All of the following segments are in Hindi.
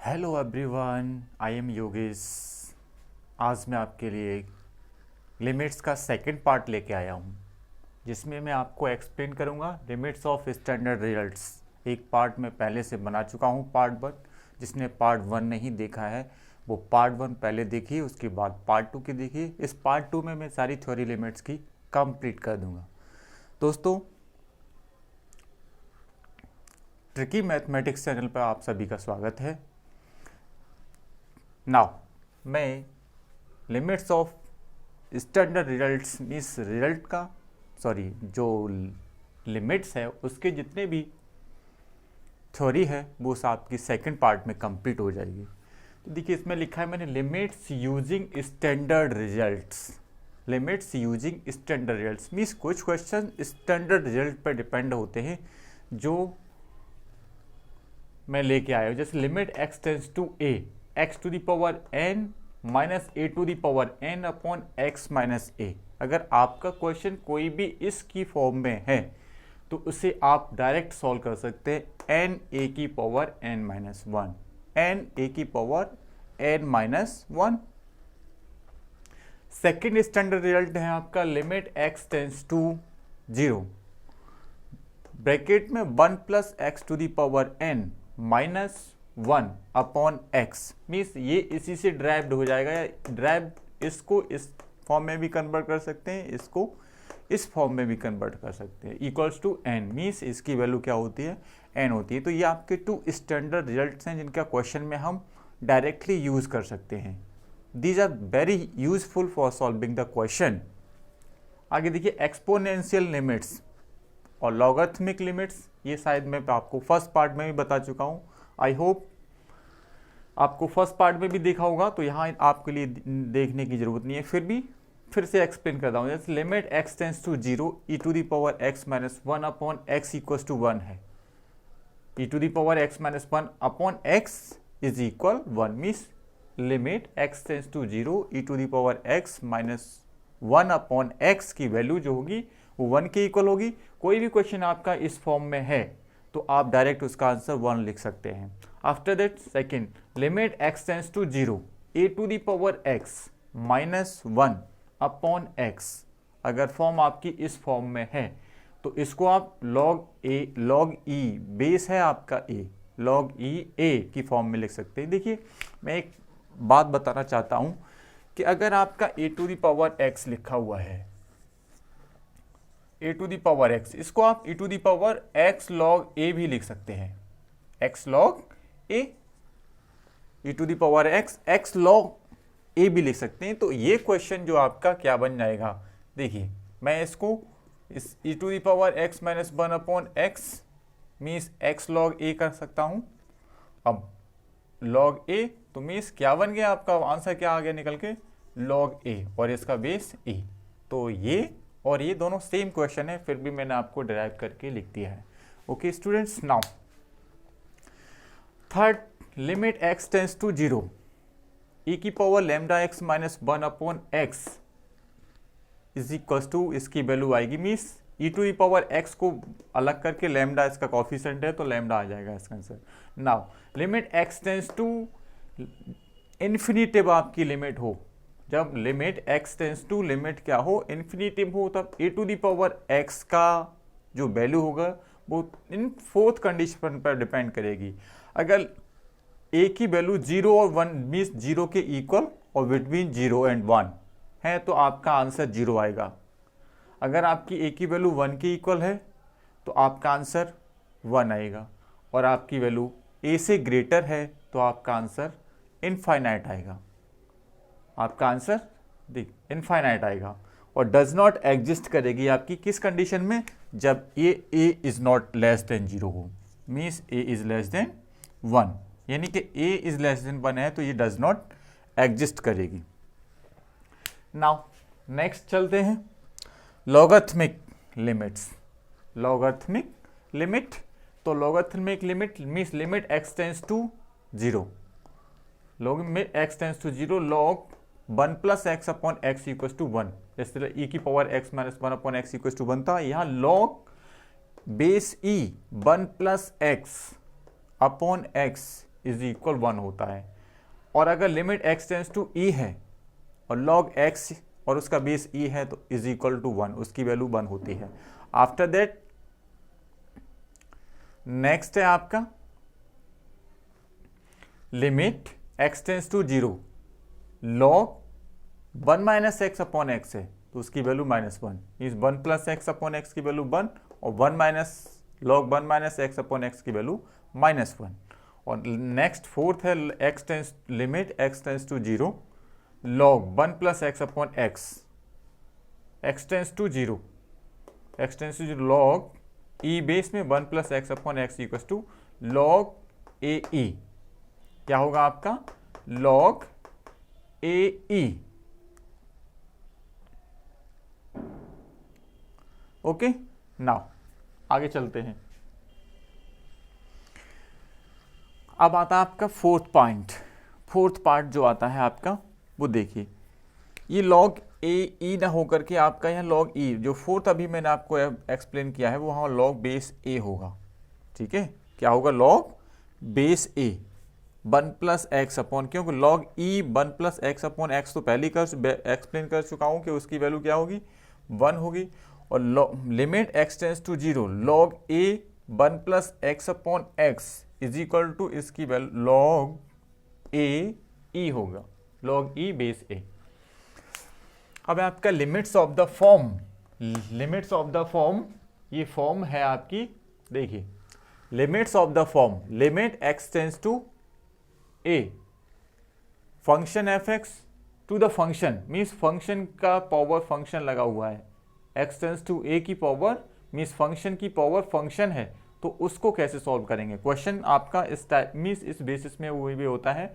Hello everyone, I am Yogesh. आज मैं आपके लिए लिमिट्स का सेकंड पार्ट लेके आया हूँ, जिसमें मैं आपको एक्सप्लेन करूँगा लिमिट्स ऑफ स्टैंडर्ड रिजल्ट्स। एक पार्ट मैं पहले से बना चुका हूँ, पार्ट 1। जिसने पार्ट 1 नहीं देखा है वो पार्ट 1 पहले देखिए, उसके बाद पार्ट 2 की देखिए। इस पार्ट 2 में मैं सारी थ्योरी लिमिट्स की कंप्लीट कर दूँगा। दोस्तों, ट्रिकी मैथमेटिक्स चैनल पर आप सभी का स्वागत है। नाउ मैं limits of standard results means result का जो लिमिट्स है उसके जितने भी थ्योरी है वो आपकी सेकंड पार्ट में कंप्लीट हो जाएगी। तो देखिए, इसमें लिखा है मैंने limits using standard results. Limits using standard results means कुछ क्वेश्चन स्टैंडर्ड रिजल्ट पर डिपेंड होते हैं जो मैं लेके आया हूँ। जैसे limit x tends to a x to the power n minus a to the power n upon x minus a. अगर आपका क्वेश्चन कोई भी इसकी फॉर्म में है तो उसे आप डायरेक्ट सॉल्व कर सकते हैं एन ए की power n minus one, n a की power n minus one. Second standard result है आपका limit x tends to zero, bracket में one plus x to the power n minus one upon x. Means ये इसी से ड्राइव्ड हो जाएगा, या ड्राइव इसको इस फॉर्म में भी कन्वर्ट कर सकते हैं, इसको इस फॉर्म में भी कन्वर्ट कर सकते हैं। इक्वल्स टू एन मीन्स इसकी वैल्यू क्या होती है, एन होती है। तो ये आपके 2 स्टैंडर्ड रिजल्ट्स हैं जिनका क्वेश्चन में हम डायरेक्टली यूज कर सकते हैं। These are very useful for solving the question. आगे देखिए, एक्सपोनेंशियल लिमिट्स और लॉगरिथमिक लिमिट्स। ये शायद मैं आपको फर्स्ट पार्ट में भी बता चुका हूँ। आई होप आपको फर्स्ट पार्ट में भी देखा होगा, तो यहाँ आपके लिए देखने की जरूरत नहीं है। फिर से एक्सप्लेन करता हूँ। जैसे limit x tends to zero e to the power x minus one upon x equal to one है। E to the power x minus one upon x is equal one means limit x tends to zero e to the power x minus one upon x की वैल्यू जो होगी वो वन के इक्वल होगी। कोई भी क्वेश्चन आपका इस फॉर्म में है तो आप डायरेक्ट उसका आंसर वन लिख सकते हैं। After that second, limit x tends to zero a to the power x minus one upon x. अगर फॉर्म आपकी इस फॉर्म में है तो इसको आप लॉग ई बेस है आपका ए, लॉग ई ए की फॉर्म में लिख सकते हैं। देखिए, मैं एक बात बताना चाहता हूं कि अगर आपका a to the power x लिखा हुआ है, a to the power x, इसको आप a to the power x log a भी लिख सकते हैं। X log a to the power x log a भी लिख सकते हैं। तो ये क्वेश्चन जो आपका क्या बन जाएगा, देखिए मैं इसको इस e to the power x minus one upon x means x log a कर सकता हूं। अब लॉग ए तो मीन्स क्या बन गया, आपका आंसर क्या आ गया निकल के, लॉग ए, और इसका बेस ए। तो ये और ये दोनों सेम क्वेश्चन है, फिर भी मैंने आपको डिराइव करके लिख दिया है। Okay students, now third, limit x tends to zero e की power lambda x minus one upon x is equal to, इसकी वैल्यू आएगी means e to e power x को अलग करके लैम्डा इसका कॉफिशेंट है तो लैम्डा आ जाएगा इसका answer. Now limit x tends to infinitive आपकी लिमिट हो, जब limit x tends to limit क्या हो, इन्फिनिटिव हो, तब a to the power x का जो वैल्यू होगा वो इन फोर्थ कंडीशन पर डिपेंड करेगी। अगर ए की वैल्यू जीरो और वन मीन्स जीरो के इक्वल और बिटवीन जीरो एंड वन है तो आपका आंसर जीरो आएगा। अगर आपकी ए की वैल्यू वन के इक्वल है तो आपका आंसर वन आएगा, और आपकी वैल्यू ए से ग्रेटर है तो आपका आंसर इनफाइनाइट आएगा। आपका आंसर देख इनफाइनाइट आएगा। और डज नॉट एग्जिस्ट करेगी आपकी किस कंडीशन में, जब a is not less than zero हो, means a is less than one, यानी कि a is less than one है तो ये डज नॉट एग्जिस्ट करेगी। नाउ नेक्स्ट चलते हैं, लॉगरिथमिक लिमिट्स। लॉगरिथमिक लिमिट, तो logarithmic limit means limit x tends to zero, limit x tends to zero log one plus x upon x equal to one. जैसे ई की power x minus one upon x equal to one था, यहाँ log base e one plus x upon x is equal 1 होता है। और अगर limit x tends to e है और log x और उसका बेस e है तो इज इक्वल टू 1, उसकी वैल्यू 1 होती है। आफ्टर दैट नेक्स्ट है आपका limit x tends to 0, log 1 minus x upon x है तो उसकी value -1, means 1 plus x upon x की वैल्यू 1 और 1 minus log 1 minus x upon x की वैल्यू -1। और नेक्स्ट फोर्थ है x tends limit x tends to 0, log 1 plus x upon x, x tends to 0 log e base में 1 plus x upon x equal to log a e, क्या होगा आपका log a e। Okay, now आगे चलते हैं। अब आता है आपका फोर्थ पार्ट जो आता है आपका वो देखिए, ये log a e ना होकर के आपका यहाँ log e, जो फोर्थ अभी मैंने आपको एक्सप्लेन किया है वो वहाँ log बेस a होगा। ठीक है, क्या होगा log base a 1 plus x upon, क्योंकि log e 1 plus x upon x तो पहले एक्सप्लेन कर चुका हूँ कि उसकी वैल्यू क्या होगी 1 होगी। और limit x tends to 0 log a 1 plus x upon x is equal to इसकी वैल्यू log a e होगा, log e बेस a। अब आपका लिमिट्स ऑफ द फॉर्म, ये फॉर्म है आपकी, देखिए limits of the form limit x tends to a function fx to the function, means function का पावर फंक्शन लगा हुआ है, x टेंस टू a की पावर मीन्स फंक्शन की पावर फंक्शन है, तो उसको कैसे सॉल्व करेंगे। क्वेश्चन आपका इस टाइप मीन्स इस बेसिस में वो भी होता है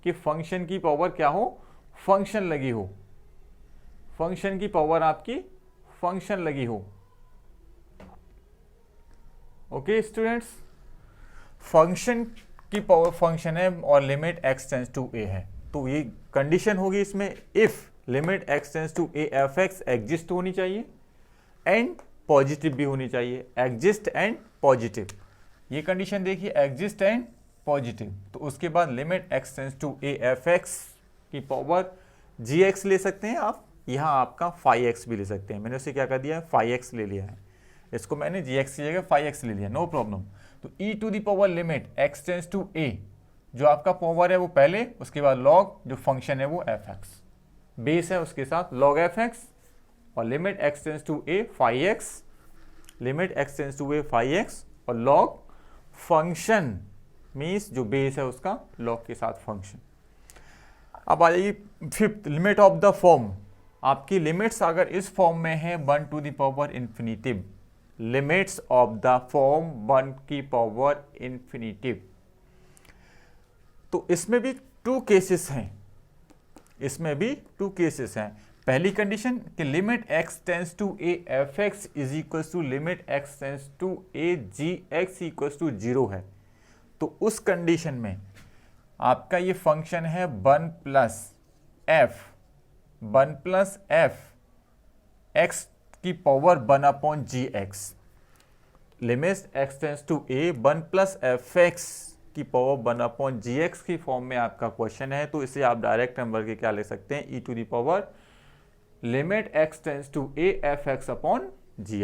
कि फंक्शन की पावर क्या हो, फंक्शन लगी हो, फंक्शन की पावर आपकी फंक्शन लगी हो। ओके स्टूडेंट्स, फंक्शन की पावर फंक्शन है और limit x tends to a है, तो ये कंडीशन होगी इसमें, if limit x tends to a f x exist होनी चाहिए एंड पॉजिटिव भी होनी चाहिए, एग्जिस्ट एंड पॉजिटिव, ये कंडीशन देखिए एग्जिस्ट एंड पॉजिटिव। तो उसके बाद limit x tends to a f x की पावर gx ले सकते हैं आप, यहाँ आपका 5x भी ले सकते हैं, मैंने उसे क्या कर दिया है 5x ले लिया है, इसको मैंने gx की जगह 5x ले लिया, नो प्रॉब्लम। तो e to the power limit x tends to a, जो आपका पावर है वो पहले, उसके बाद log जो फंक्शन है वो fx, बेस है उसके साथ log fx, और limit x tends to a 5x, limit x tends to a 5x और log फंक्शन मीन्स जो बेस है उसका log के साथ फंक्शन। अब आ जाइए fifth, limit of the form, आपकी लिमिट्स अगर इस फॉर्म में है 1 to the power infinitive, limits of the form 1 की पावर इन्फिनिटिव, तो इसमें भी टू केसेस हैं, पहली कंडीशन कि limit x tends to a f x is equal to limit x tends to a g x equal to 0 है, तो उस कंडीशन में आपका ये फंक्शन है 1 प्लस f x की power 1 upon g x, limit x tends to a 1 plus f x की पावर 1 अपॉन जी एक्स की फॉर्म में आपका क्वेश्चन है, तो इसे आप डायरेक्ट नंबर के क्या ले सकते हैं, e to the power limit x tends to a f x upon g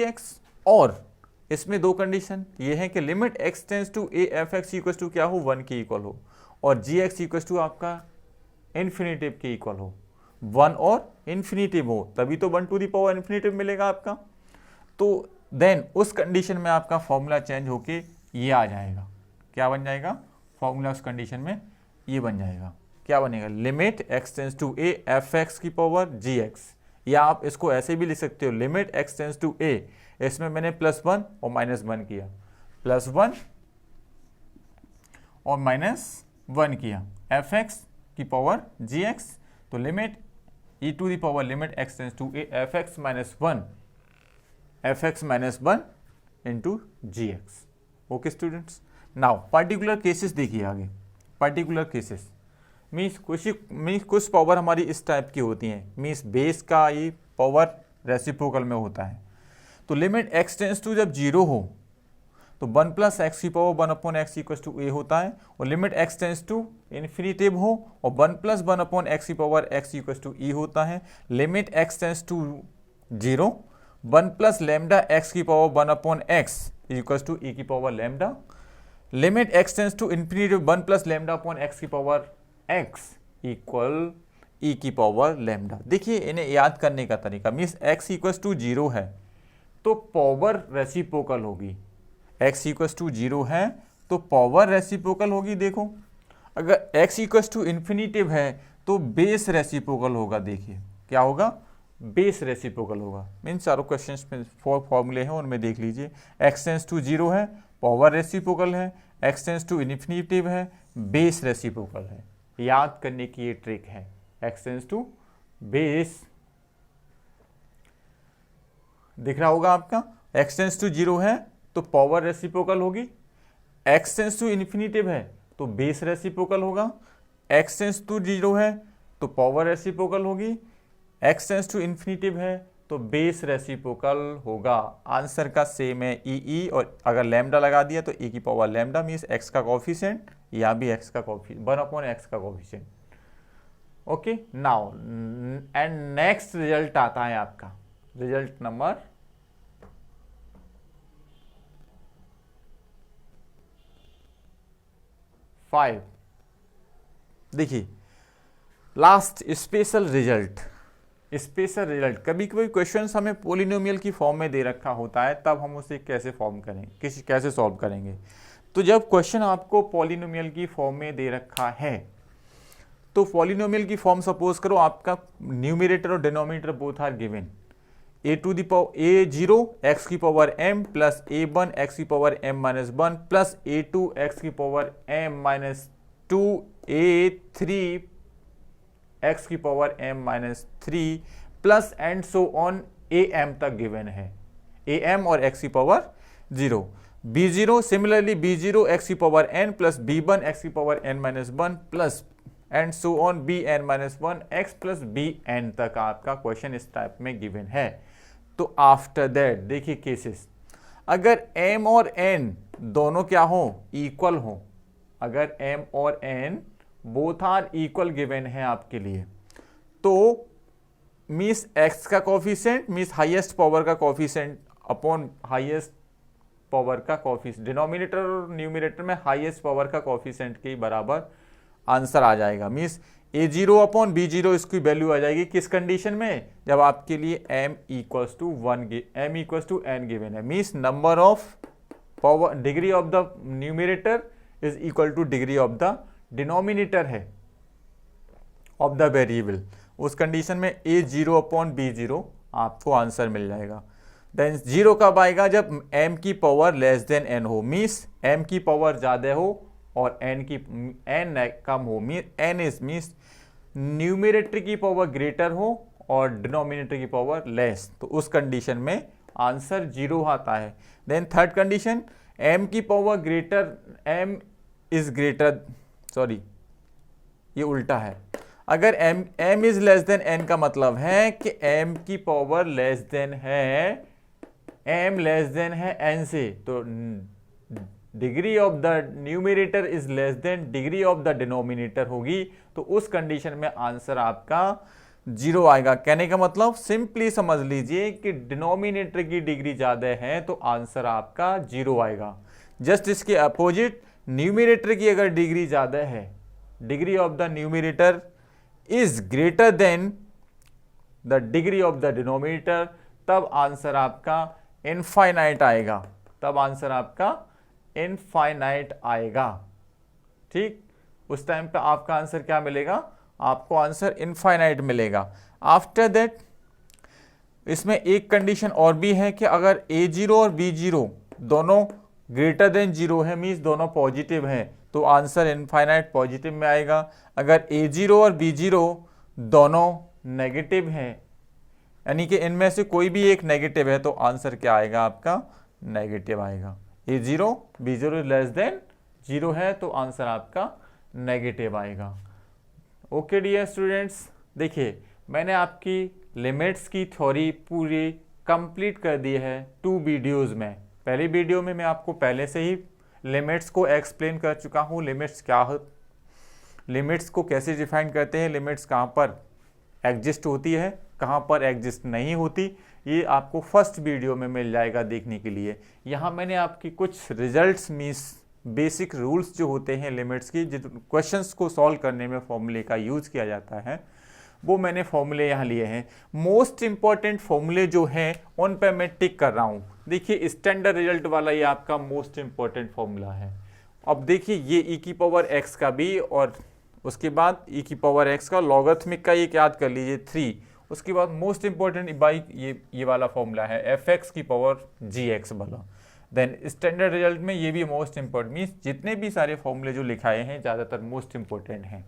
x. और इसमें दो कंडीशन ये है कि limit x tends to a f x equal to क्या हो 1 के इक्वल हो, और जी एक्स इक्वल टू आपका इन्फिनिटिव के इक्वल हो, 1 और इन्फिनिटिव हो, तभी तो 1 टू दी पावर इन्फिनिटिव मिलेगा आपका। तो देन उस कंडीशन में आपका फॉर्मूला चेंज होके ये आ जाएगा, क्या बन जाएगा फॉर्मूला, उस कंडीशन में ये बन जाएगा, क्या बनेगा, limit x tends to a f x की पावर जी एक्स, या आप इसको ऐसे भी लिख सकते हो limit x tends to a, इसमें मैंने +1 और -1 किया, +1 और -1 किया, एफ एक्स की पावर जी एक्स, तो limit e to the power limit x tends to a f x minus 1 into g x. Okay students, now particular cases देखिए आगे, पर्टिकुलर केसेस मीन्स कुछ पावर हमारी इस टाइप की होती हैं, मीन्स बेस का ये पावर रेसिप्रोकल में होता है, तो लिमिट x टेंस टू जब 0 हो तो 1 प्लस एक्स की power 1 upon x equal to a होता है, और limit x tends to infinity हो और 1 प्लस 1 अपॉन एक्स की power x equal to e होता है, limit x tends to 0, 1 plus lambda x की power 1 upon x equal to e की power lambda, limit x tends to infinity 1 plus lambda upon x की पावर एक्स इक्वल ई की पावर लैम्डा। देखिए इन्हें याद करने का तरीका, मीन्स एक्स इक्वल टू 0 है तो पावर रेसिप्रोकल होगी, x इक्वस टू 0 है तो पावर रेसिप्रोकल होगी। देखो अगर x इक्वस टू इन्फिनिटिव है तो बेस रेसिप्रोकल होगा। देखिए क्या होगा, बेस रेसिप्रोकल होगा। मीन चारों क्वेश्चंस में 4 फॉर्मूले हैं उनमें देख लीजिए, x टेंस टू 0 है पावर रेसिप्रोकल है, x टेंस टू इन्फिनिटिव है बेस रेसिप्रोकल है। याद करने की ये ट्रिक है, x टेंस टू बेस दिख रहा होगा आपका, x टेंस टू 0 है तो पावर रेसिप्रोकल होगी, x टेंस टू इन्फिनिटिव है तो बेस रेसिप्रोकल होगा, x टेंस टू 0 है तो पावर रेसिप्रोकल होगी, x टेंस टू इन्फिनिटिव है तो बेस रेसिप्रोकल होगा। आंसर का सेम है ई, और अगर लैम्डा लगा दिया तो e की पावर लैम्डा मीन्स x का कोफिशिएंट, या भी x का कोफिशिएंट 1 अपॉन x का coefficient. Okay, now and next result आता है आपका रिजल्ट नंबर 5। देखिए लास्ट स्पेशल रिजल्ट। कभी कभी क्वेश्चंस हमें पोलिनोमियल की फॉर्म में दे रखा होता है, तब हम उसे कैसे फॉर्म करेंगे, कैसे सॉल्व करेंगे। तो जब क्वेश्चन आपको पोलिनोमियल की फॉर्म में दे रखा है तो पोलिनोमियल की फॉर्म सपोज करो आपका न्यूमरेटर और denominator both are given, a to the power a0 x की पावर m प्लस a1 x की पावर m minus 1 plus a2 x की पावर m माइनस 2 a3 x की पावर m minus 3 plus and so on am तक गिवन है, am और x की पावर 0, b0 सिमिलरली b0 x की पावर n प्लस b1 x की पावर n minus 1 plus and so on bn minus 1 x plus bn तक आपका क्वेश्चन इस टाइप में गिवन है। तो आफ्टर दैट देखिए केसेस, अगर m और n दोनों क्या हो, इक्वल हो, अगर m और n both are equal given है आपके लिए, तो मीन्स x का कोफिशिएंट मीन्स हाईएस्ट पावर का कोफिशिएंट अपॉन हाईएस्ट पावर का कोफिशिएंट, डिनोमिनेटर और न्यूमरेटर में हाईएस्ट पावर का कोफिशिएंट के बराबर आंसर आ जाएगा। मीन्स a0 अपॉन b0 इसकी वैल्यू आ जाएगी किस कंडीशन में, जब आपके लिए m equals to n given है, means number of power degree of the numerator is equal to degree of the denominator है ऑफ द वेरिएबल। उस कंडीशन में a0 अपॉन b0 आपको आंसर मिल जाएगा। देन 0 कब आएगा, जब m की पावर लेस देन n हो, मीन्स m की पावर ज़्यादा हो और n कम हो, n इज मीन्स न्यूमरेटर की पावर ग्रेटर हो और डिनोमिनेटर की पावर लेस, तो उस कंडीशन में आंसर 0 आता है। देन थर्ड कंडीशन, m की power greater, m is greater, sorry ये उल्टा है, अगर m is less then n का मतलब है कि m की पावर लेस देन है, m लेस देन है n से, तो degree of the numerator is less then degree of the denominator होगी, तो उस कंडीशन में आंसर आपका 0 आएगा। कहने का मतलब सिंपली समझ लीजिए कि डिनोमिनेटर की डिग्री ज्यादा है तो आंसर आपका 0 आएगा। जस्ट इसके अपोजिट न्यूमरेटर की अगर डिग्री ज्यादा है, degree of the numerator is greater than the degree of the denominator, तब आंसर आपका इनफाइनाइट आएगा, तब आंसर आपका इनफाइनाइट आएगा। ठीक, उस टाइम पे आपका आंसर क्या मिलेगा, आपको आंसर इनफाइनाइट मिलेगा। आफ्टर दैट इसमें एक कंडीशन और भी है कि अगर a0 और b0 दोनों ग्रेटर देन 0 है, मीन्स दोनों पॉजिटिव हैं, तो आंसर इनफाइनाइट पॉजिटिव में आएगा। अगर a0 और b0 दोनों नेगेटिव हैं, यानी कि इनमें से कोई भी एक नेगेटिव है, तो आंसर क्या आएगा आपका, नेगेटिव आएगा। a0 b0 लेस देन 0 है तो आंसर आपका नेगेटिव आएगा। ओके डियर स्टूडेंट्स, देखिए मैंने आपकी लिमिट्स की थ्योरी पूरी कंप्लीट कर दी है 2 वीडियोस में। पहली वीडियो में मैं आपको पहले से ही लिमिट्स को एक्सप्लेन कर चुका हूँ। लिमिट्स क्या हो, लिमिट्स को कैसे डिफाइन करते हैं, लिमिट्स कहाँ पर एग्जिस्ट होती है, कहाँ पर एग्जिस्ट नहीं होती, ये आपको फर्स्ट वीडियो में मिल जाएगा देखने के लिए। यहाँ मैंने आपकी कुछ रिजल्ट्स मीन्स बेसिक रूल्स जो होते हैं लिमिट्स की, जो क्वेश्चंस को सॉल्व करने में फॉर्मूले का यूज़ किया जाता है, वो मैंने फॉर्मूले यहाँ लिए हैं। मोस्ट इंपॉर्टेंट फॉर्मूले जो हैं उन पर मैं टिक कर रहा हूँ। देखिए स्टैंडर्ड रिजल्ट वाला ये आपका मोस्ट इंपॉर्टेंट फॉर्मूला है। अब देखिए ये ई की पावर एक्स का भी, और उसके बाद ई की पावर एक्स का लॉगरिथमिक का एक याद कर लीजिए 3। उसके बाद मोस्ट इंपॉर्टेंट बाई ये वाला फॉर्मूला है एफ एक्स की पावर जी एक्स वाला। देन स्टैंडर्ड रिजल्ट में ये भी मोस्ट इंपॉर्टेंट, मीन्स जितने भी सारे फॉर्मूले जो लिखाए हैं ज़्यादातर मोस्ट इंपॉर्टेंट हैं।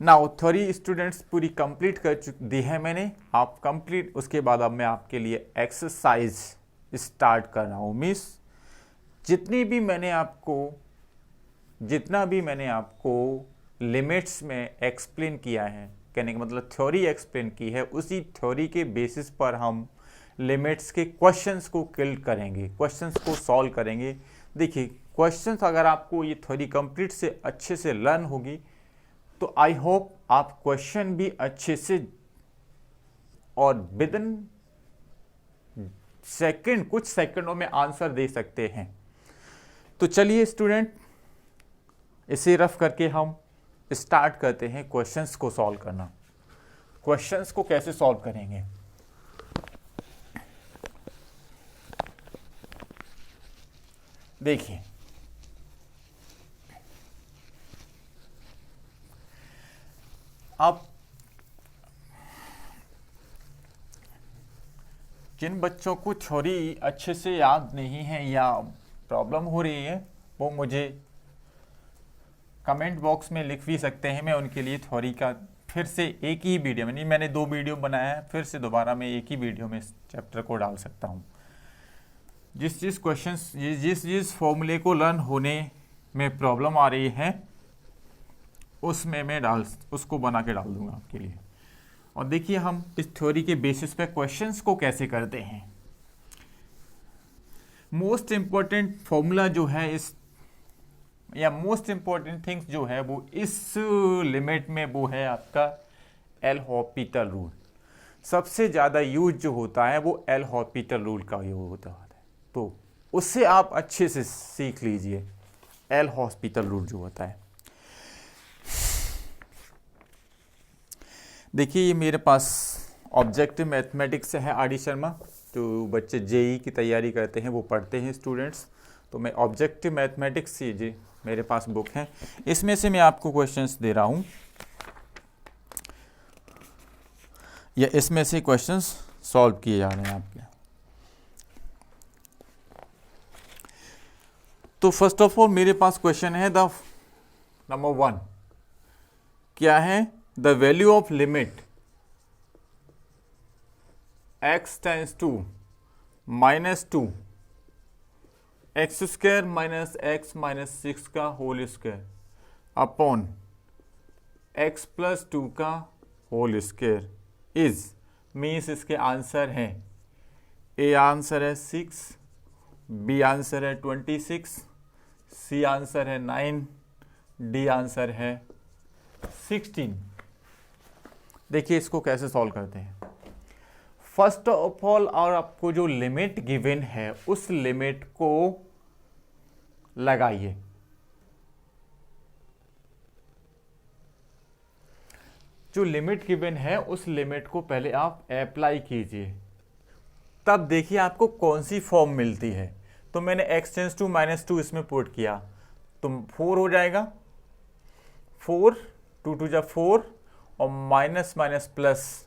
नाउ थ्योरी स्टूडेंट्स पूरी कंप्लीट कर दी है मैंने, आप कंप्लीट। उसके बाद अब मैं आपके लिए एक्सरसाइज स्टार्ट कर रहा हूँ। मीन्स जितना भी मैंने आपको लिमिट्स में एक्सप्लेन किया है, कहने का मतलब थ्योरी एक्सप्लेन की है, उसी थ्योरी के बेसिस पर हम लिमिट्स के क्वेश्चंस को किल करेंगे, क्वेश्चंस को सॉल्व करेंगे। देखिए क्वेश्चंस अगर आपको ये थ्योरी कंप्लीट से अच्छे से लर्न होगी तो आई होप आप क्वेश्चन भी अच्छे से और विदिन सेकंड, कुछ सेकंडों में आंसर दे सकते हैं। तो चलिए स्टूडेंट, इसे रफ करके हम स्टार्ट करते हैं क्वेश्चंस को सॉल्व करना। क्वेश्चंस को कैसे सॉल्व करेंगे, देखिए अब जिन बच्चों को थ्योरी अच्छे से याद नहीं है या प्रॉब्लम हो रही है वो मुझे कमेंट बॉक्स में लिख भी सकते हैं। मैं उनके लिए थ्योरी का फिर से एक ही वीडियो में, नहीं मैंने 2 वीडियो बनाया है, फिर से दोबारा मैं एक ही वीडियो में इस चैप्टर को डाल सकता हूँ। जिस क्वेश्चंस, जिस फॉर्मूले को लर्न होने में प्रॉब्लम आ रही है उसमें मैं उसको बना के डाल दूंगा आपके लिए। और देखिए हम इस थ्योरी के बेसिस पे क्वेश्चंस को कैसे करते हैं। मोस्ट इंपॉर्टेंट फॉर्मूला जो है इस, या मोस्ट इंपॉर्टेंट थिंग्स जो है वो इस लिमिट में वो है आपका एल हॉस्पिटल रूल। सबसे ज़्यादा यूज जो होता है वो एल हॉस्पिटल रूल का यूज होता है, तो उससे आप अच्छे से सीख लीजिए एल हॉस्पिटल रूल जो होता है। देखिए ये मेरे पास ऑब्जेक्टिव मैथमेटिक्स है आर.डी. शर्मा, जो बच्चे जेई की तैयारी करते हैं वो पढ़ते हैं स्टूडेंट्स। तो मैं ऑब्जेक्टिव मैथमेटिक्स से जी मेरे पास बुक है, इसमें से मैं आपको क्वेश्चंस दे रहा हूँ, या इसमें से क्वेश्चंस सॉल्व किए जा रहे हैं आपके। तो फर्स्ट ऑफ ऑल मेरे पास क्वेश्चन है द नंबर 1 क्या है, the value of limit x tends to -2 x² - x - 6 का होल स्क्वायर अपॉन x + 2 का होल स्क्वायर इज, मीन्स इसके आंसर हैं, ए आंसर है 6, बी आंसर है 26, सी आंसर है 9, डी आंसर है 16। देखिए इसको कैसे सॉल्व करते हैं। फर्स्ट ऑफ ऑल, और आपको जो लिमिट गिवन है उस लिमिट को लगाइए। जो लिमिट गिवन है उस लिमिट को पहले आप अप्लाई कीजिए, तब देखिए आपको कौन सी फॉर्म मिलती है। तो मैंने x टेंस टू -2 इसमें पुट किया तो 4 हो जाएगा, 4 2 2 जा 4 और माइनस प्लस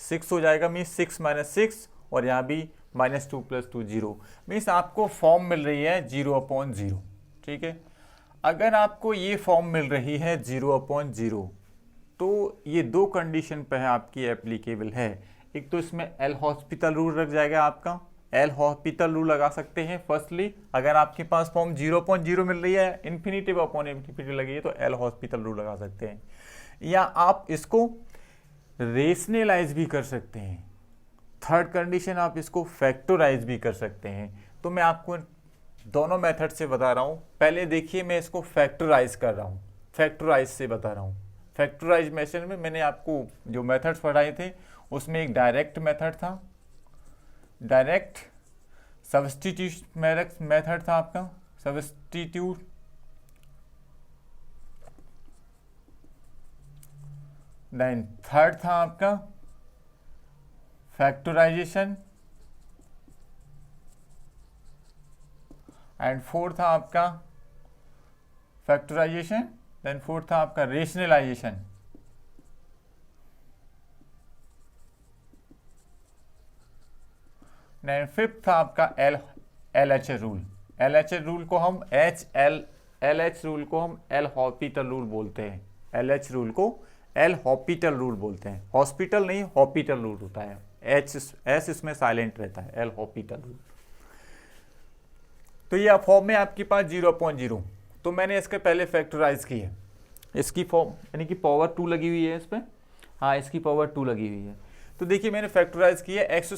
6 हो जाएगा, मीन्स 6 - 6, और यहाँ भी -2 + 2 0, मीन्स आपको फॉर्म मिल रही है 0/0। ठीक है, अगर आपको ये फॉर्म मिल रही है 0/0 तो ये 2 कंडीशन पे है आपकी एप्लीकेबल है। एक तो इसमें एल हॉस्पिटल रूल लग जाएगा, आपका एल हॉस्पिटल रूल लगा सकते हैं। फर्स्टली अगर आपके पास फॉर्म 0/0 मिल रही है, इन्फिनिटिव अपॉन इन्फिनिटिव लगी है, तो एल हॉस्पिटल रूल लगा सकते हैं। या आप इसको रेशनलाइज भी कर सकते हैं। थर्ड कंडीशन आप इसको फैक्टराइज भी कर सकते हैं। तो मैं आपको दोनों मेथड से बता रहा हूँ। पहले देखिए मैं इसको फैक्टराइज कर रहा हूँ, फैक्टराइज से बता रहा हूँ। फैक्टराइज मेथड में मैंने आपको जो मेथड्स पढ़ाए थे उसमें एक डायरेक्ट मेथड था, डायरेक्ट सब्स्टिट्यूट मेथड था आपका, सब्स्टिट्यूट, देन थर्ड था आपका फैक्टराइजेशन, एंड फोर्थ था आपका फैक्टराइजेशन, देन फोर्थ था आपका रेशनलाइजेशन। देन फिफ्थ था आपका LH रूल। LH रूल को हम LH रूल को हम एल-हॉपिटल रूल बोलते हैं। LH रूल को एल-हॉपिटल रूल बोलते हैं। हॉस्पिटल नहीं, हॉपिटल रूल होता है, एस इसमें साइलेंट रहता है, एल-हॉपिटल रूल। तो ये फॉर्म में आपके पास 0.0, तो मैंने इसके पहले फैक्टराइज की है। इसकी फॉर्म यानी कि पावर 2 लगी हुई है इस पर, हाँ इसकी पावर 2 लगी हुई है। तो देखिए मैंने फैक्टराइज की है x² -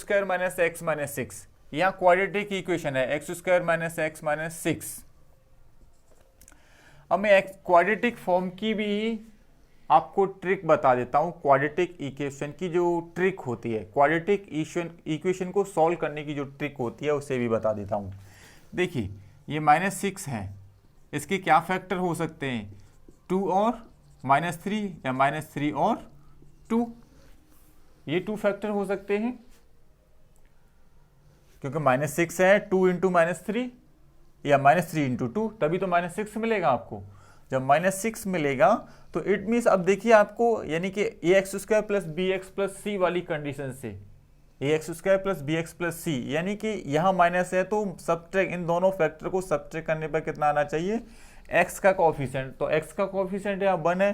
x - 6। यहाँ क्वाड्रेटिक इक्वेशन है x² - x - 6। अब मैं क्वाड्रेटिक फॉर्म की भी आपको ट्रिक बता देता हूँ। क्वाड्रेटिक इक्वेशन की जो ट्रिक होती है, क्वाड्रेटिक इक्वेशन को सॉल्व करने की जो ट्रिक होती है उसे भी बता देता हूँ। देखिए ये -6 है, इसके क्या फैक्टर हो सकते हैं, 2 और -3 या -3 और 2, ये 2 फैक्टर हो सकते हैं। क्योंकि -6 है, 2 × -3 या -3 × 2, तभी तो -6 मिलेगा आपको। जब -6 मिलेगा तो इट मीन्स, अब देखिए आपको यानी कि ax² + bx + c वाली कंडीशन से, ax² + bx + c, यानी कि यहाँ माइनस है तो सब्ट्रैक्ट, इन दोनों फैक्टर को सब्ट्रैक्ट करने पर कितना आना चाहिए, x का कोएफिशिएंट। तो x का कोएफिशिएंट यहाँ 1 है,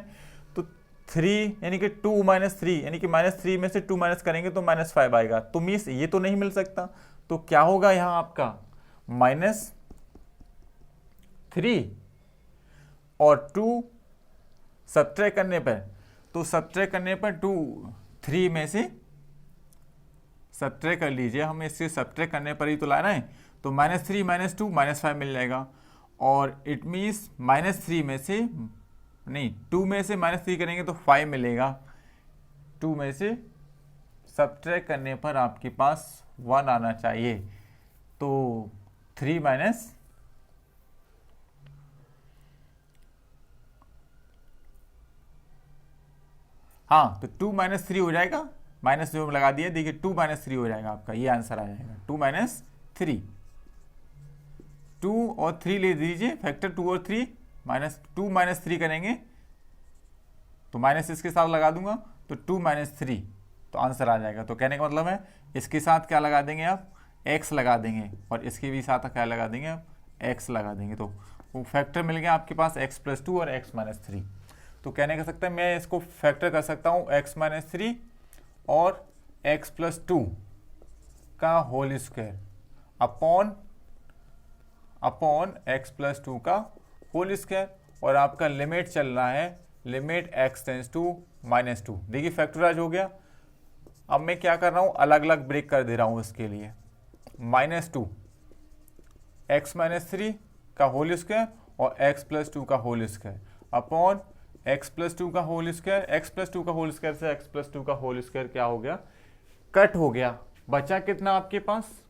तो 3 यानी कि 2 - 3 यानी कि -3 में से 2 माइनस करेंगे तो -5 आएगा। तो मीन्स ये तो नहीं मिल सकता, तो क्या होगा यहाँ आपका -3 और 2 सब्ट्रैक्ट करने पर, तो सब्ट्रैक्ट करने पर 2 3 में से सब्ट्रैक्ट कर लीजिए, हमें इससे सब्ट्रैक्ट करने पर ही तो लाना है। तो -3 - 2 -5 मिल जाएगा। और इट मीन्स -3 में से नहीं, 2 में से -3 करेंगे तो 5 मिलेगा। 2 में से सब्ट्रैक्ट करने पर आपके पास 1 आना चाहिए। तो 3 माइनस हाँ, तो 2 - 3 हो जाएगा, -0 लगा दिया, देखिए 2 - 3 हो जाएगा आपका, ये आंसर आ जाएगा 2 - 3। 2 और 3 ले दीजिए फैक्टर, 2 और 3 -2 - 3 करेंगे तो माइनस इसके साथ लगा दूंगा, तो 2 - 3, तो आंसर आ जाएगा। तो कहने का मतलब है इसके साथ क्या लगा देंगे आप, x लगा देंगे, और इसके भी साथ क्या लगा देंगे आप, x लगा देंगे। तो वो फैक्टर मिल गया आपके पास x + 2 और x - 3। तो कहने का सकता है मैं इसको फैक्टर कर सकता हूँ x - 3 और x + 2 का होल स्क्वायर अपॉन x + 2 का होल स्क्वायर, और आपका लिमिट चल रहा है लिमिट x टेंड्स टू -2। देखिए फैक्टराइज हो गया। अब मैं क्या कर रहा हूँ, अलग अलग ब्रेक कर दे रहा हूँ इसके लिए। -2 x - 3 का होल स्क्वायर और x + 2 का होल स्क्वायर अपॉन x + 2 का होल स्क्वायर। x + 2 का होल स्क्वायर से x + 2 का होल स्क्वायर क्या हो गया, कट हो गया। बचा कितना आपके पास,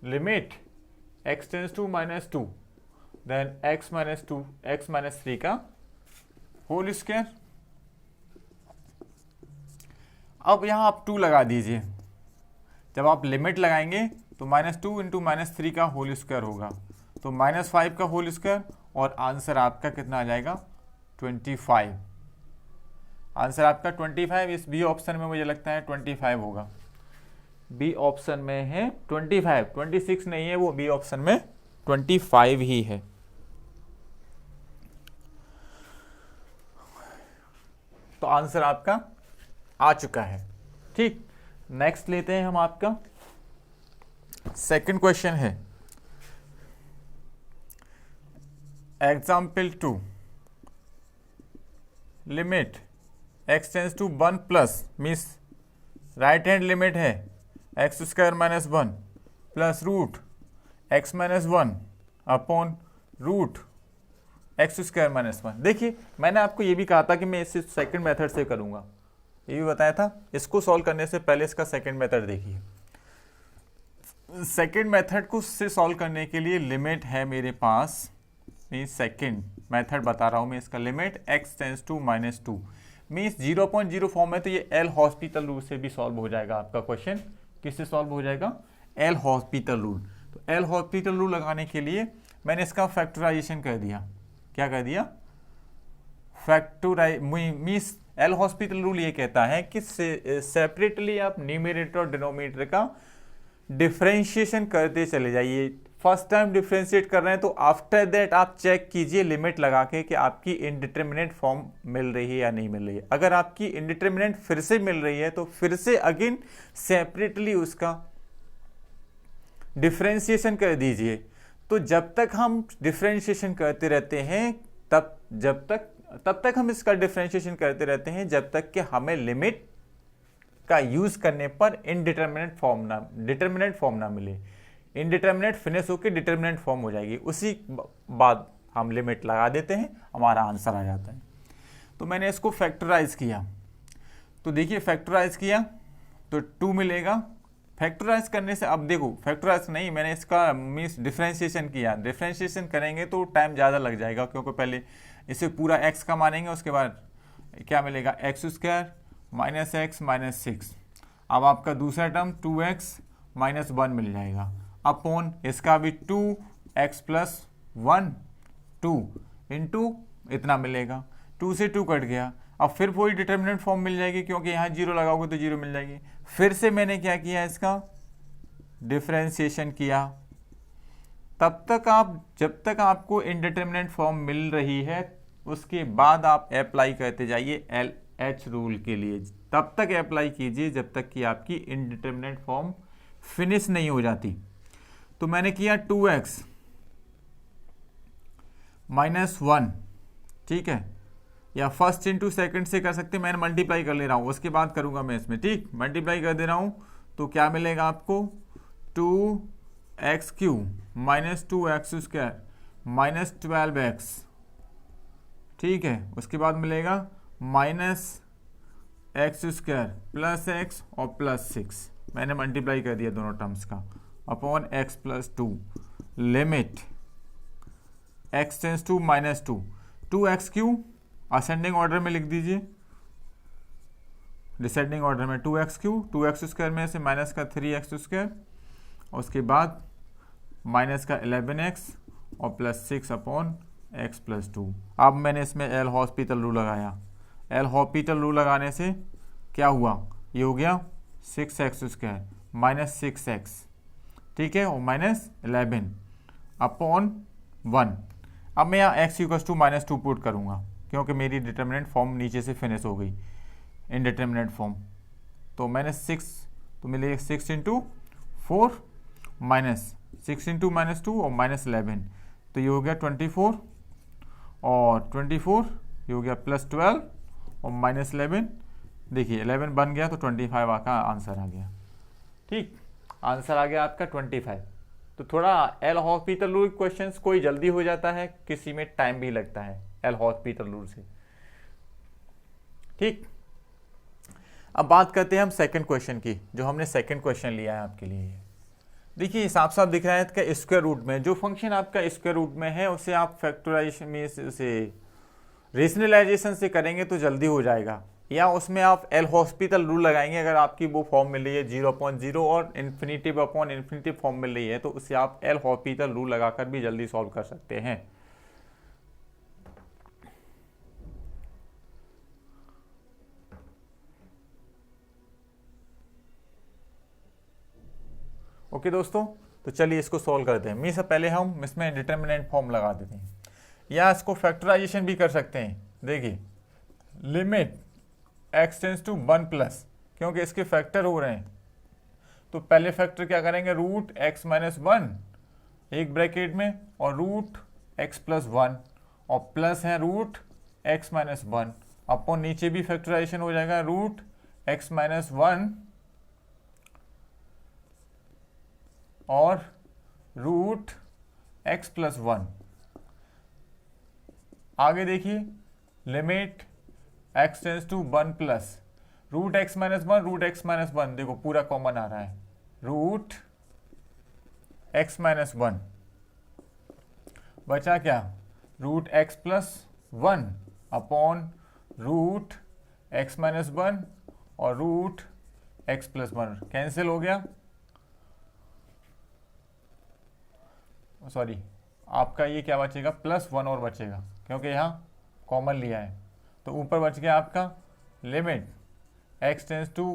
limit x tends to -2 then x - 3 का होल स्क्वायर। अब यहाँ आप 2 लगा दीजिए, जब आप लिमिट लगाएंगे तो -2 × -3 का होल स्क्वायर होगा, तो -5 का होल स्क्वायर, और आंसर आपका कितना आ जाएगा, 25। आंसर आपका 25, इस बी ऑप्शन में मुझे लगता है 25 होगा। बी ऑप्शन में है 25, 26 नहीं है वो, बी ऑप्शन में 25 ही है। तो आंसर आपका आ चुका है। ठीक, नेक्स्ट लेते हैं हम, आपका सेकंड क्वेश्चन है example 2, limit x tends to 1 plus means right hand limit है x square minus one plus root x minus one upon root x square minus one. देखिए मैंने आपको ये भी कहा था कि मैं इसे सेकंड मेथड से करूँगा, ये भी बताया था। इसको सॉल्व करने से पहले इसका सेकंड मेथड देखिए। सेकंड मेथड को से सॉल्व करने के लिए लिमिट है मेरे पास, मीन्स सेकंड मेथड बता रहा हूँ मैं, इसका limit x tends to minus two means 0.0 form है, तो ये एल हॉस्पिटल रूल से भी सॉल्व हो जाएगा आपका क्वेश्चन। किससे सॉल्व हो जाएगा? L hospital rule. तो एल हॉस्पिटल रूल लगाने के लिए मैंने इसका फैक्टराइजेशन कर दिया। क्या कर दिया? Factorize means L hospital rule ये कहता है कि सेपरेटली आप न्यूमरेटर और डिनोमिनेटर का डिफरेंशिएशन करते चले जाइए। फर्स्ट टाइम डिफरेंशिएट कर रहे हैं तो आफ्टर दैट आप चेक कीजिए लिमिट लगा के कि आपकी इनडिटरमिनेट फॉर्म मिल रही है या नहीं मिल रही है। अगर आपकी इनडिटरमिनेट फिर से मिल रही है तो फिर से अगेन सेपरेटली उसका डिफरेंशिएशन कर दीजिए। तो जब तक हम डिफरेंशिएशन करते रहते हैं तब तक हम इसका डिफरेंशिएशन करते रहते हैं जब तक कि हमें लिमिट का यूज करने पर डिटरमिनेट फॉर्म ना मिले। इनडिटरमिनेट फिनिश होकर डिटरमिनेट फॉर्म हो जाएगी, उसी बाद हम लिमिट लगा देते हैं, हमारा आंसर आ जाता है। तो मैंने इसको फैक्टराइज किया, तो देखिए फैक्टराइज किया तो 2 मिलेगा। फैक्टराइज करने से अब देखो, फैक्टराइज नहीं, मैंने इसका मीन्स डिफरेंशिएशन किया। डिफरेंशिएशन करेंगे तो टाइम ज़्यादा लग जाएगा, क्योंकि पहले इसे पूरा x का मानेंगे, उसके बाद क्या मिलेगा x square minus x minus six. अब आपका दूसरा टर्म 2x माइनस वन मिल जाएगा अपॉन इसका भी 2x प्लस वन 2 इंटू इतना मिलेगा, 2 से 2 कट गया। अब फिर वही डिटर्मिनेंट फॉर्म मिल जाएगी, क्योंकि यहाँ 0 लगाओगे तो 0 मिल जाएगी। फिर से मैंने क्या किया, इसका डिफरेंशिएशन किया। जब तक आपको इनडिटरमिनेट फॉर्म मिल रही है उसके बाद आप अप्लाई करते जाइए LH रूल के लिए। तब तक अप्लाई कीजिए जब तक कि आपकी इनडिटरमिनेट फॉर्म फिनिश नहीं हो जाती। तो मैंने किया 2x माइनस वन, ठीक है, या फर्स्ट इंटू सेकेंड से कर सकते हैं। मैंने मल्टीप्लाई कर ले रहा हूँ, उसके बाद करूँगा मैं इसमें, ठीक, मल्टीप्लाई कर दे रहा हूँ। तो क्या मिलेगा आपको 2x cube minus 2x square minus 12x, ठीक है। उसके बाद मिलेगा minus x square plus x और प्लस 6, मैंने मल्टीप्लाई कर दिया दोनों टर्म्स का, upon x plus 2 limit x tends to minus 2x cube ascending order में लिख दीजिए, डिसेंडिंग ऑर्डर में 2x क्यूब, 2x स्क्वायर में से माइनस का 3x स्क्वायर, उसके बाद माइनस का 11x और प्लस 6 अपॉन x प्लस 2। अब मैंने इसमें एल हॉस्पिटल रूल लगाया। एल हॉस्पिटल रूल लगाने से क्या हुआ, ये हो गया 6x स्क्वायर माइनस 6x, ठीक है, और माइनस 11 अपॉन 1। अब मैं यहाँ x equals to minus 2 put करूँगा, क्योंकि मेरी डिटर्मिनेंट फॉर्म नीचे से फिनिश हो गई, इनडिटरमिनेट फॉर्म। तो मैंने 6, तो मिलेगा 6 इंटू 4 माइनस 6 इंटू माइनस 2 और माइनस 11, तो ये हो गया 24 और 24, ये हो गया प्लस 12 और माइनस 11। देखिए 11 बन गया तो 25 आपका आंसर आ गया, ठीक, आंसर आ गया आपका 25। तो थोड़ा एल हॉस्पिटल रूल क्वेश्चंस कोई जल्दी हो जाता है, किसी में टाइम भी लगता है एल हॉस्पिटल रूल से, ठीक। अब बात करते हैं हम सेकंड क्वेश्चन की, जो हमने सेकंड क्वेश्चन लिया है आपके लिए। देखिए साफ साफ दिख रहा है कि स्क्वायर रूट में जो फंक्शन आपका स्क्वायर रूट में है उसे आप फैक्टराइजेशन में उसे रेशनलाइजेशन से करेंगे तो जल्दी हो जाएगा, या उसमें आप एल हॉस्पिटल रूल लगाएंगे। अगर आपकी वो फॉर्म मिल रही है 0.0 और इन्फिनिटिव अपॉन इन्फिनिटिव फॉर्म मिल रही है तो उसे आप एल हॉस्पिटल रूल लगाकर भी जल्दी सॉल्व कर सकते हैं। ओके दोस्तों, तो चलिए इसको सॉल्व करते हैं। मीन्स पहले हम इसमें डिटर्मिनेंट फॉर्म लगा देते हैं, या इसको फैक्टराइजेशन भी कर सकते हैं। देखिए limit x tends to 1 plus, क्योंकि इसके फैक्टर हो रहे हैं, तो पहले फैक्टर क्या करेंगे, रूट x माइनस 1 एक ब्रैकेट में और रूट x प्लस 1 और प्लस है रूट x माइनस 1 अपॉन नीचे भी फैक्टराइजेशन हो जाएगा, रूट x माइनस 1 और रूट एक्स प्लस 1। आगे देखिए limit x tends to 1 plus root x minus 1, root x minus 1, देखो पूरा कॉमन आ रहा है, रूट एक्स माइनस 1, बचा क्या, root x plus 1 upon root x minus 1 और रूट एक्स प्लस 1 कैंसिल हो गया। सॉरी, आपका ये क्या बचेगा, प्लस 1 और बचेगा क्योंकि यहाँ कॉमन लिया है। तो ऊपर बच गया आपका limit x tends to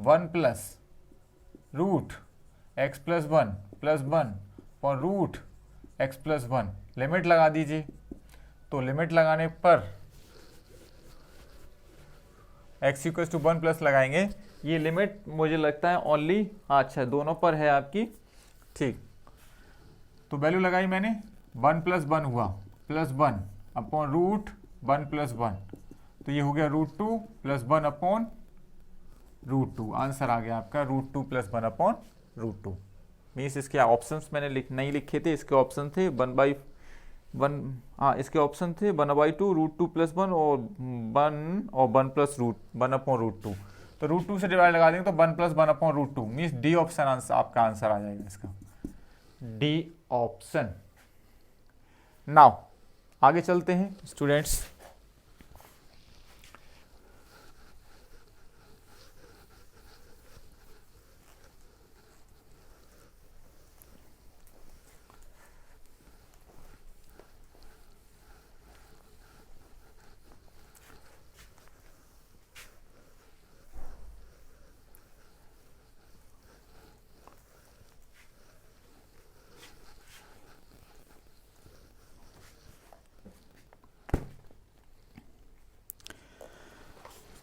1 plus root x plus 1 और रूट एक्स प्लस 1, लिमिट लगा दीजिए। तो लिमिट लगाने पर x इक्वल टू 1 प्लस लगाएंगे, ये लिमिट मुझे लगता है ओनली, अच्छा दोनों पर है आपकी, ठीक। तो वैल्यू लगाई मैंने, 1 प्लस 1 हुआ प्लस 1 अपॉन रूट 1 प्लस 1, तो ये हो गया root 2 plus 1 upon root 2। Answer आ गया आपका root 2 plus 1 upon root 2। Means इसके ऑप्शंस मैंने नहीं लिखे थे, इसके ऑप्शन थे 1/1, हाँ इसके ऑप्शन थे 1/2 रूट 2 प्लस 1 और 1 प्लस रूट 1 अपॉन रूट 2। तो रूट 2 से डिवाइड लगा देंगे तो 1 plus 1 upon root 2, means D option answer आपका आंसर आ जाएगा इसका, डी ऑप्शन। नाउ आगे चलते हैं स्टूडेंट्स।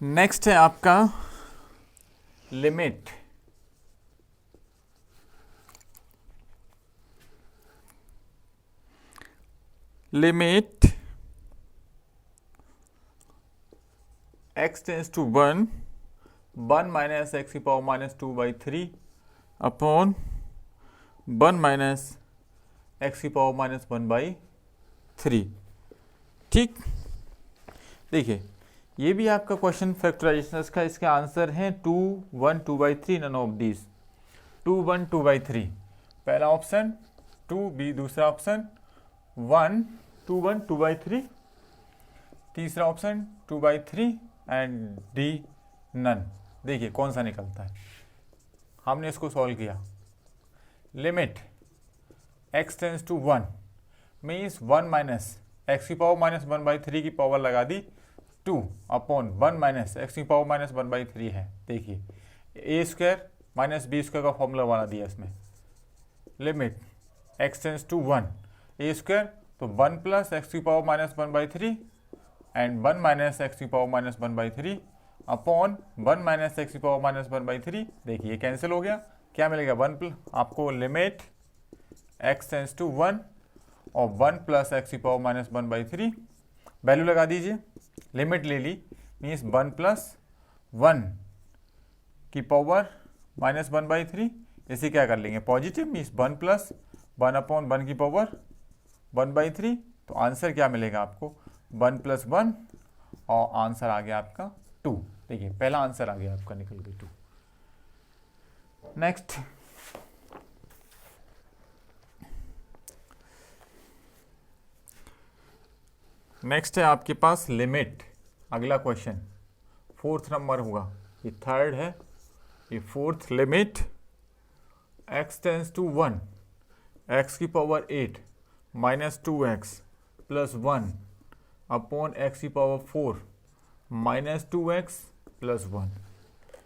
नेक्स्ट है आपका limit x tends to 1 minus x की power minus 2/3 upon 1 minus x की पावर माइनस 1/3, ठीक। देखिए ये भी आपका क्वेश्चन फैक्टराइजेशन का, इसके आंसर हैं 2, 1, 2/3, नन ऑफ दिस, 2, 1, 2/3, पहला ऑप्शन 2, बी दूसरा ऑप्शन 1, 2, 1, 2/3, तीसरा ऑप्शन 2/3 एंड डी नन। देखिए कौन सा निकलता है, हमने इसको सॉल्व किया। Limit x tends to 1 means 1 minus x की पावर माइनस 1/3 की पावर लगा दी 2 अपॉन 1 माइनस एक्स की पावर माइनस 1/3 है। देखिए a square minus b square का फॉर्मूला बना दिया इसमें। Limit x tends to 1 a square, तो 1 प्लस एक्स की power minus 1/3 and 1 minus x की power minus 1/3 upon 1 minus x की पावर माइनस 1/3। देखिए कैंसिल हो गया, क्या मिलेगा 1 प्लस, आपको लिमिट x टेंस टू 1 और 1 प्लस एक्स की पावर माइनस 1/3, वैल्यू लगा दीजिए, लिमिट ले ली मीन्स 1 प्लस 1 की पावर माइनस 1/3, इसे क्या कर लेंगे पॉजिटिव, मीन्स 1 प्लस 1 अपॉन 1 की पावर 1/3। तो आंसर क्या मिलेगा आपको 1 प्लस 1 और आंसर आ गया आपका 2। देखिए पहला आंसर आ गया आपका निकल गया 2। नेक्स्ट है आपके पास लिमिट, अगला क्वेश्चन 4th नंबर होगा, ये 3rd है, ये 4th limit x tends to 1 x की power 8 minus 2x plus 1 upon x की पावर 4 माइनस 2x प्लस 1।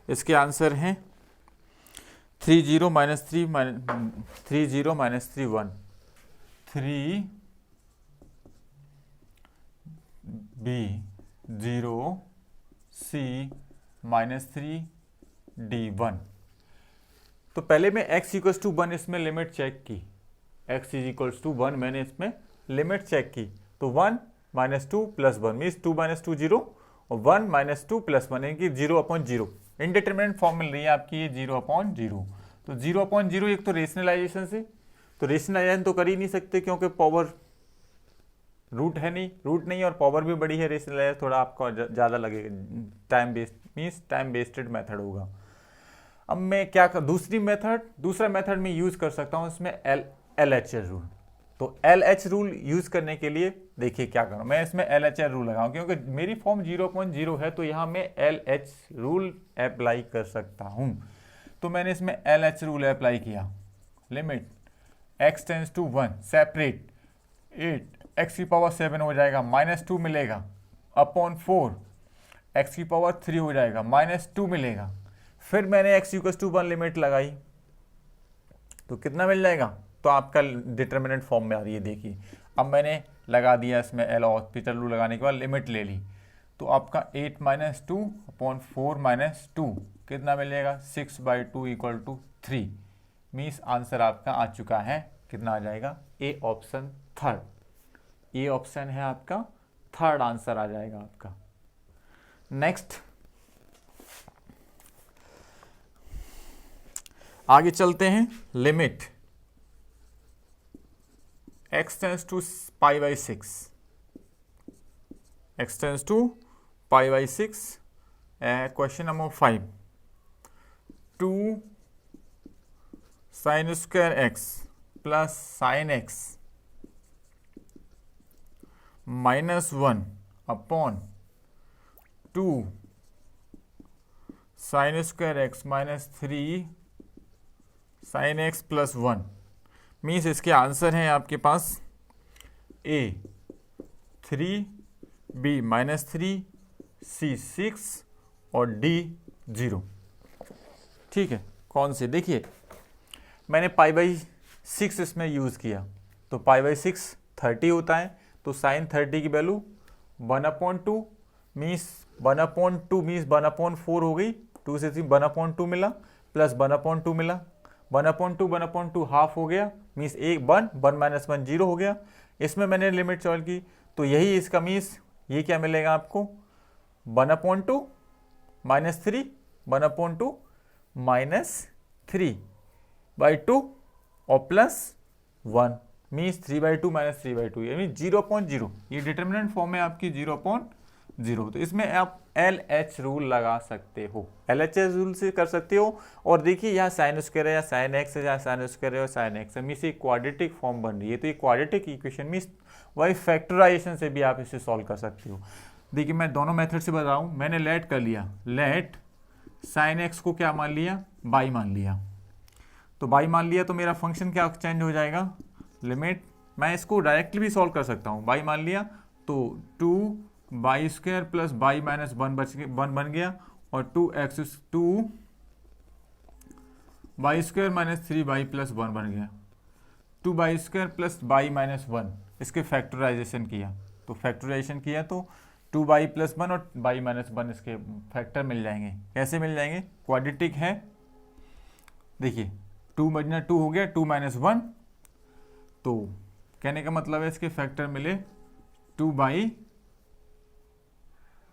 इसके आंसर हैं 30 minus 3 30 minus 3 1, 3 B 0 C minus 3 D 1। तो पहले मैं x इक्वल्स टू 1 इसमें लिमिट चेक की, x इज इक्वल्स टू 1 मैंने इसमें लिमिट चेक की, तो 1 माइनस 2 प्लस 1 मीन्स 2 माइनस 2 0 और 1 माइनस 2 प्लस 1 यानी कि 0 अपॉन 0, इनडिटरमिनेट फॉर्म मिल रही है आपकी, ये 0 अपॉन 0। तो 0/0 एक तो रेशनलाइजेशन से, तो रेशनलाइजेशन तो कर ही नहीं सकते क्योंकि पावर रूट है नहीं, रूट नहीं और पावर भी बड़ी है, रेशनलाइजेशन थोड़ा आपको ज़्यादा लगेगा, time waste means time wasted method होगा। अब मैं क्या कर, दूसरा मेथड में यूज़ कर सकता हूँ इसमें LHS रूल। तो LH रूल यूज़ करने के लिए देखिए क्या करूँ, मैं इसमें LHS रूल लगाऊँ क्योंकि मेरी फॉर्म 0/0 है, तो यहाँ मैं LH रूल अप्लाई कर सकता हूँ। तो मैंने इसमें LH रूल अप्लाई किया, limit x tends to 1 separate 8x⁻7 हो जाएगा, -2 मिलेगा अपॉन 4 x⁻3 हो जाएगा, -2 मिलेगा। फिर मैंने x=1 लिमिट लगाई तो कितना मिल जाएगा, तो आपका डिटर्मिनेंट फॉर्म में आ रही है। देखिए अब मैंने लगा दिया इसमें एल हॉस्पिटल रूल लगाने के बाद लिमिट ले ली, तो आपका 8 - 2 अपॉन 4 - 2 कितना मिल जाएगा, 6/2 = 3। मीन्स आंसर आपका आ चुका है, कितना आ जाएगा, ए ऑप्शन थर्ड। ये ऑप्शन है आपका थर्ड आंसर आ जाएगा आपका। नेक्स्ट आगे चलते हैं, limit x tends to π/6, x tends to π/6, question number 5, 2 sin² x plus sin x -1 upon 2 sin² x -3 sin x plus 1। Means इसके आंसर हैं आपके पास A 3, B -3, C 6 और D 0। ठीक है, कौन से, देखिए मैंने π/6 इसमें यूज़ किया, तो π/6 30 होता है, तो sin 30 की वैल्यू 1/2 मीन्स 1/2 मीन्स 1/4 हो गई, 2 से 1/2 मिला प्लस 1/2 मिला, 1/2 हाफ हो गया, मीन्स 1 1 - 0 हो गया। इसमें मैंने लिमिट सॉल्व की तो यही इसका मीन्स ये क्या मिलेगा आपको, 1/2 -3 1/2 -3/2 और प्लस 1 मीन्स 3/2 -3/2, यानी 0/0। ये डिटर्मिनेंट फॉर्म है आपकी 0/0। तो इसमें आप LH रूल लगा सकते हो, LHS रूल से कर सकते हो। और देखिए यहाँ sin² है या sin x है या sin² है और sin x है, मीन्स ये क्वाड्रेटिक फॉर्म बन रही है, तो ये क्वाड्रेटिक इक्वेशन मीन्स वही फैक्टराइजेशन से भी आप इसे सॉल्व कर सकते हो। देखिए मैं दोनों मेथड से बताऊँ, मैंने लेट कर लिया, लेट sin x को क्या मान लिया, बाई मान लिया, तो बाई मान लिया तो मेरा फंक्शन क्या चेंज हो जाएगा, लिमिट, मैं इसको डायरेक्टली भी सॉल्व कर सकता हूँ, बाई मान लिया तो 2y² प्लस y -1 बन गया और 2y² -3y प्लस 1 बन गया, 2y² प्लस y -1 इसके फैक्टराइजेशन किया, तो फैक्टराइजेशन किया तो 2y + 1 और y -1 इसके फैक्टर मिल जाएंगे। कैसे मिल जाएंगे, क्वाड्रेटिक है, देखिए 2 - 2 हो गया, 2 - 1, तो कहने का मतलब है इसके फैक्टर मिले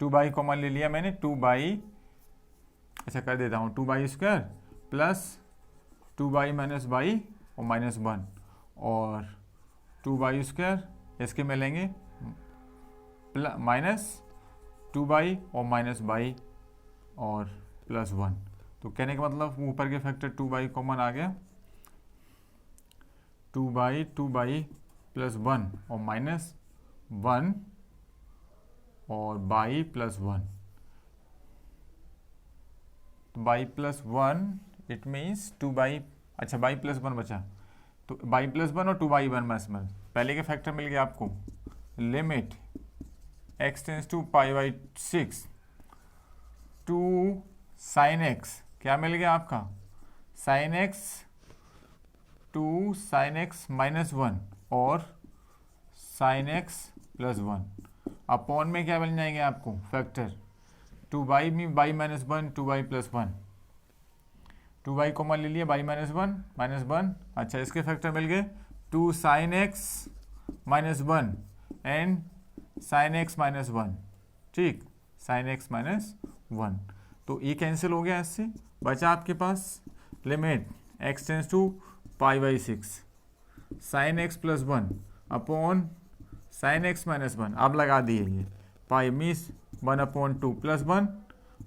2y कॉमन ले लिया मैंने, 2y, अच्छा कर देता हूँ, 2y² प्लस 2y - y और -1 और 2y² इसके मिलेंगे -2y और -y और +1। तो कहने का मतलब ऊपर के फैक्टर 2y कॉमन आ गया, 2y + 1 और -1 और y + 1, तो y + 1 इट मीन्स 2y, अच्छा y + 1 बचा, तो y + 1 और 2y 1 पहले के फैक्टर मिल गया आपको, limit x tends to π/6 2 sin x, क्या मिल गया आपका, sin x 2 sin x -1 और sin x + 1 अपॉन में क्या मिल जाएंगे आपको फैक्टर, 2y में y -1 2y + 1, 2y कॉमन ले लिया, y -1 अच्छा इसके फैक्टर मिल गए 2 sin x -1 and sin x -1, ठीक, sin x -1, तो ये कैंसिल हो गया, इससे बचा आपके पास limit x tends to π/6 sine x plus 1 upon sine x minus 1, आप लगा दिए ये पाई मीस 1/2 प्लस 1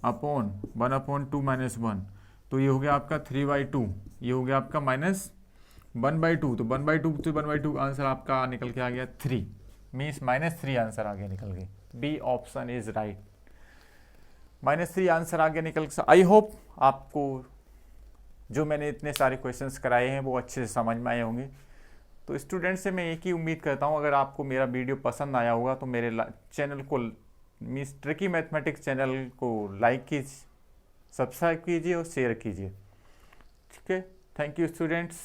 अपॉन 1/2 माइनस 1, तो ये हो गया आपका 3/2, ये हो गया आपका माइनस 1/2, तो 1/2 to 1/2 आंसर आपका निकल के आ गया 3, मीन्स -3 आंसर आ गया निकल के। B option is right, -3 answer आ गया निकल के। आई होप आपको जो मैंने इतने सारे क्वेश्चंस कराए हैं वो अच्छे से समझ में आए होंगे। तो स्टूडेंट से मैं एक ही उम्मीद करता हूँ, अगर आपको मेरा वीडियो पसंद आया होगा तो मेरे चैनल को मीन्स ट्रिकी मैथमेटिक्स चैनल को लाइक कीजिए, सब्सक्राइब कीजिए और शेयर कीजिए। ठीक है, थैंक यू स्टूडेंट्स।